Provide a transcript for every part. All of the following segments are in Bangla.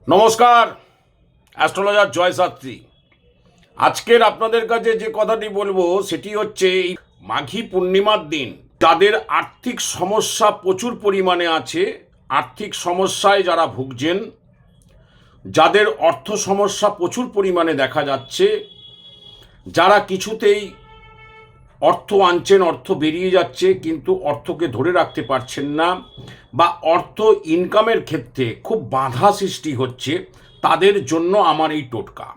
নমস্কার, অ্যাস্ট্রোলজার জয় শাস্ত্রী। আজকের আপনাদের কাছে যে কথাটি বলবো সেটি হচ্ছে এই মাঘী পূর্ণিমার দিন যাদের আর্থিক সমস্যা প্রচুর পরিমাণে আছে, আর্থিক সমস্যায় যারা ভুগছেন, যাদের অর্থ সমস্যা প্রচুর পরিমাণে দেখা যাচ্ছে, যারা কিছুতেই অর্থ আনছেন, অর্থ বেরিয়ে যাচ্ছে কিন্তু অর্থকে ধরে রাখতে পারছেন না, বা অর্থ ইনকামের ক্ষেত্রে খুব বাধা সৃষ্টি হচ্ছে, তাদের জন্য আমার এই টোটকা।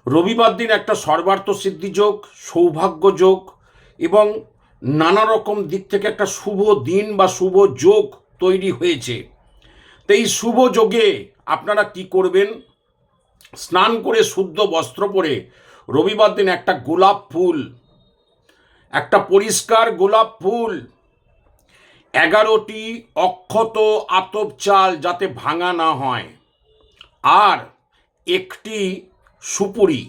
রবিবার দিন একটা সর্বার্থ সিদ্ধি যোগ, সৌভাগ্য যোগ এবং নানা রকম দিক থেকে একটা শুভ দিন বা শুভ যোগ তৈরি হয়েছে। তো এই শুভ যোগে আপনারা কি করবেন? স্নান করে শুদ্ধ বস্ত্র পরে রবিবার দিন একটা গোলাপ ফুল, একটা পরিষ্কার গোলাপ ফুল, 11টি অক্ষত আতপ চাল যাতে ভাঙা না হয়, আর একটি সুপুরি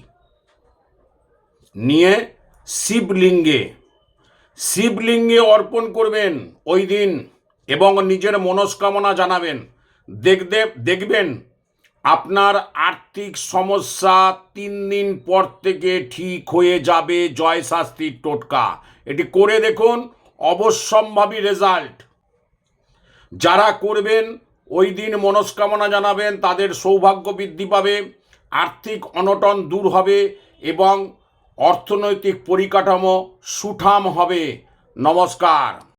নিয়ে শিবলিঙ্গে অর্পণ করবেন ওই দিন এবং নিজের মনস্কামনা জানাবেন। দেখবেন আপনার আর্থিক সমস্যা 3 দিন পর থেকে ঠিক হয়ে যাবে। জয় শাস্ত্রীর টোটকা, এটি করে দেখুন, অবশ্যম্ভাবী রেজাল্ট। যারা করবেন ওই দিন মনস্কামনা জানাবেন, তাদের সৌভাগ্য বৃদ্ধি পাবে, আর্থিক অনটন দূর হবে এবং অর্থনৈতিক পরিকাঠামো সুঠাম হবে। নমস্কার।